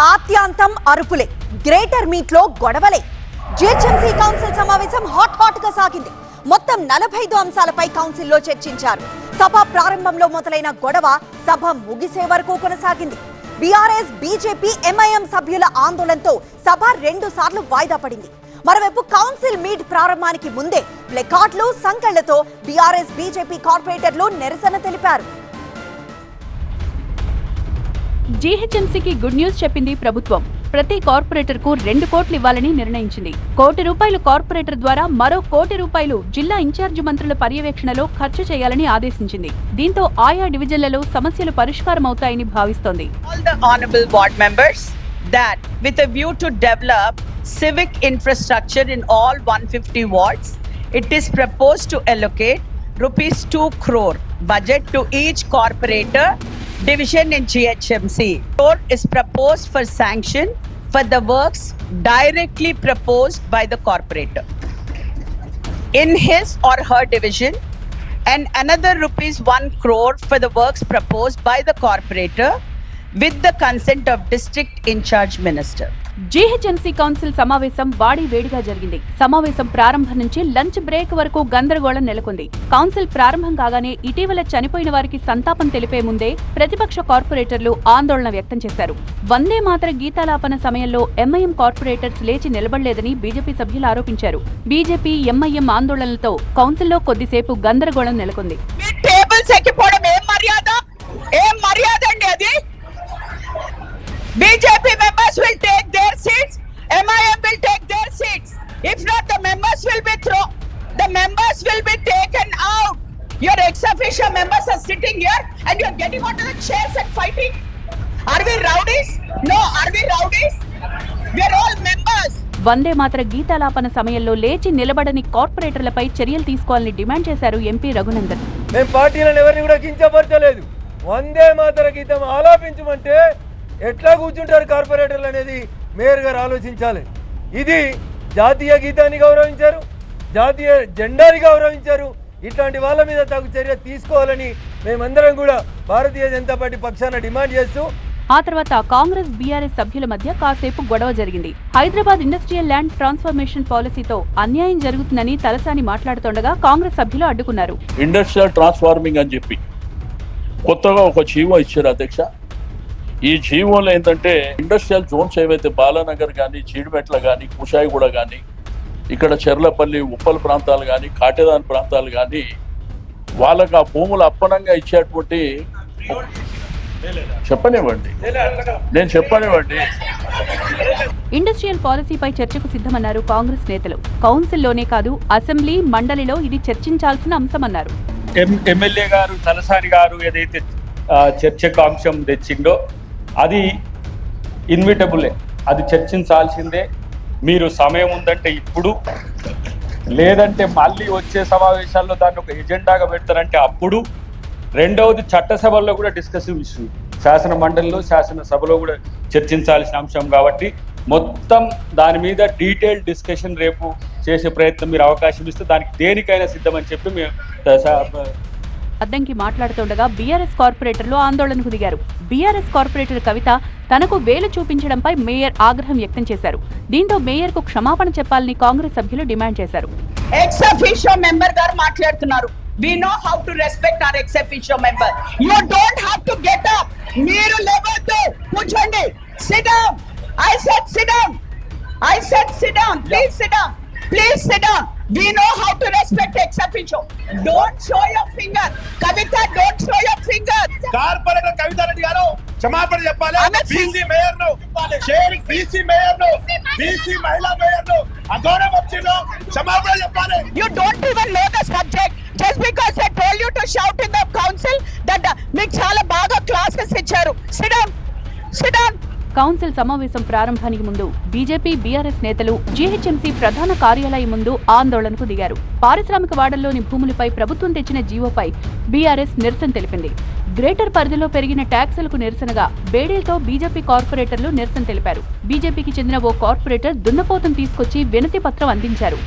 ఆత్యాంతం అరుపులే, greater meet లో గొడవలే. GHMC council సమావేశం హాట్ గా సాగింది. మొత్తం 45 అంశాలపై కౌన్సిల్లో చర్చించారు. సభ ప్రారంభంలో మొదలైన గొడవ సభ ముగిసే వరకు కొనసాగింది. బీఆర్ఎస్, బీజేపీ, ఎంఐఎం సభ్యుల ఆందోళనతో సభ 2 సార్లు వాయిదా పడింది. మరోవైపు కౌన్సిల్ మీట్ ప్రారంభానికి ముందే ప్లకార్డులు, సంకెళ్లతో బీఆర్ఎస్, బీజేపీ కార్పొరేటర్లు నిరసన తెలిపారు. జీహెచ్ఎంసీకి గుడ్ న్యూస్ చెప్పింది ప్రభుత్వం. ప్రతి కార్పొరేటర్ కు 2 కోట్లు ఇవ్వాలని నిర్ణయించింది. ₹1 కోటి కార్పొరేటర్ ద్వారా మరో ₹1 కోటి జిల్లా ఇన్ఛార్జి మంత్రుల పర్యవేక్షణలో ఖర్చు చేయాలని ఆదేశించింది. దీంతో ఆయా డివిజన్లలో సమస్యలు పరిష్కారమవుతాయని భావిస్తోంది. All the honorable board members that with a view to develop civic infrastructure in all 150 wards, it is proposed to allocate ₹2 crore budget to each corporator division in GHMC. Crore is proposed for sanction for the works directly proposed by the corporator in his or her division, and another ₹1 crore for the works proposed by the corporator with the consent of district incharge minister. GHMC council సమావేశం వాడి వేడిగా జరిగింది. సమావేశం ప్రారంభం నుంచి lunch break వరకు గందరగోళం నెలకొంది. కౌన్సిల్ ప్రారంభం కాగానే ఇటీవల చనిపోయిన వారికి సంతాపం తెలిపే ముందే ప్రతిపక్ష కార్పొరేటర్లు ఆందోళన వ్యక్తం చేశారు. వందే మాతర గీతాలాపన సమయంలో ఎంఐఎం కార్పొరేటర్స్ లేచి నిలబడలేదని బీజేపీ సభ్యులు ఆరోపించారు. బీజేపీ, ఎంఐఎం ఆందోళనలతో కౌన్సిల్లో కొద్దిసేపు గందరగోళం నెలకొంది. BJP members will take their seats, MIM will take their seats. If not, the members will be thrown. The members will be taken out. Your ex officio members are sitting here and you are getting onto the chairs and fighting. Are we rowdies? No, are we rowdies? We are all members. వందే మాతర గీతాలాపన సమయంలో లేచి నిలబడని కార్పొరేటర్లపై చర్యలు తీసుకోవాలని demand చేశారు MP Raghunandan. మేము పార్టీలను ఎవరిని కూడా కించపరచలేదు. వందే మాతర గీతం ఆలాపించమంటే ఎట్లా కూర్చుంటారు కార్పొరేటర్లు అనేది మేయర్ గారు ఆలోచించాలి. ఇది జాతీయ గీతాన్ని గౌరవించారు, జాతీయ జెండాని గౌరవించారు. ఇట్లాంటి వాళ్ళ మీద తగు చర్య తీసుకోవాలని మేమందరం కూడా భారతీయ జనతా పార్టీ పక్షాన డిమాండ్ చేస్తూ ఆ తర్వాత కాంగ్రెస్, బీఆర్ఎస్ సభ్యుల మధ్య కాసేపు గొడవ జరిగింది. హైదరాబాద్ ఇండస్ట్రియల్ ల్యాండ్ ట్రాన్స్ఫర్మేషన్ పాలసీతో అన్యాయం జరుగుతుందని తలసాని మాట్లాడుతుండగా కాంగ్రెస్ సభ్యులు అడ్డుకున్నారు. ఇండస్ట్రియల్ ట్రాన్స్ఫార్మింగ్ అని చెప్పి కొత్తగా ఒక జీవో ఇచ్చారు అధ్యక్ష. ఈ జీవోలో ఏంటంటే ఇండస్ట్రియల్ జోన్స్ ఏవైతే బాలానగర్ కానీ, చీడిమెట్ల కానీ, కుషాయిగూడ కానీ, ఇక్కడ చెర్లపల్లి, ఉప్పల్ ప్రాంతాలు కానీ, కాటేదాన్ ప్రాంతాలు కానీ వాళ్ళకు ఆ భూములు అప్పనంగా ఇచ్చేటువంటి చెప్పనివ్వండి. ఇండస్ట్రియల్ పాలసీపై చర్చకు సిద్ధమన్నారు కాంగ్రెస్ నేతలు. కౌన్సిల్లోనే కాదు, అసెంబ్లీ, మండలిలో ఇది చర్చించాల్సిన అంశమన్నారు. ఎమ్మెల్యే గారు తలసాని గారు ఏదైతే చర్చకు అంశం తెచ్చిండో అది ఇన్విటబులే, అది చర్చించాల్సిందే. మీరు సమయం ఉందంటే ఇప్పుడు, లేదంటే మళ్ళీ వచ్చే సమావేశాల్లో దాన్ని ఒక ఎజెండాగా పెడతారంటే అప్పుడు. రెండవది చట్టసభల్లో కూడా డిస్కసివ్ ఇష్యూ, శాసన మండలిలో, శాసనసభలో కూడా చర్చించాల్సిన అంశం కాబట్టి మొత్తం దాని మీద డీటెయిల్ డిస్కషన్ రేపు చేసే ప్రయత్నం మీరు అవకాశం ఇస్తే దానికి దేనికైనా సిద్ధమని చెప్పి మేము అద్దంకి మాట్లాడుతుండగా బీఆర్ఎస్ కార్పొరేటర్లు ఆందోళనకు దిగారు. బీఆర్ఎస్ కార్పొరేటర్ కవిత తనకు వేలు చూపించడంపై మేయర్ ఆగ్రహం వ్యక్తం చేశారు. దీంతో మేయర్ కు క్షమాపణ చెప్పాలని కాంగ్రెస్ సభ్యులు డిమాండ్ చేశారు. ఎక్స్ అఫీషియో మెంబర్ గారు మాట్లాడుతున్నారు. We know how to respect our ex officio member. You don't have to get up. మీరు లేవద్దు, కూర్చోండి. Sit down. I said sit down. I said sit down. Please sit down. Please sit down. We know how to respect ex officio. Don't show your finger. Kavita, don't show your finger. Corporator Kavitha Reddy గారు క్షమాపణ చెప్పాలి. BC mayor ను, BC మహిళా mayor ను అగౌరవం వచ్చిందో క్షమాపణ చెప్పాలి. You don't even know the subject. Just because I told you to shout in the council that మీకు చాలా బాగా క్లాసెస్ ఇచ్చారు. Sit down. Sit down. Council సమావేశం ప్రారంభానికి ముందు బీజేపీ, బీఆర్ఎస్ నేతలు జీహెచ్ఎంసీ ప్రధాన కార్యాలయం ముందు ఆందోళనకు దిగారు. పారిశ్రామిక వాడల్లోని భూములపై ప్రభుత్వం తెచ్చిన జీవోపై బీఆర్ఎస్ నిరసన తెలిపింది. గ్రేటర్ పరిధిలో పెరిగిన ట్యాక్సులకు నిరసనగా బేడీలతో బీజేపీ కార్పొరేటర్లు నిరసన తెలిపారు. బీజేపీకి చెందిన ఓ కార్పొరేటర్ దున్నపోతును తీసుకొచ్చి వినతి పత్రం అందించారు.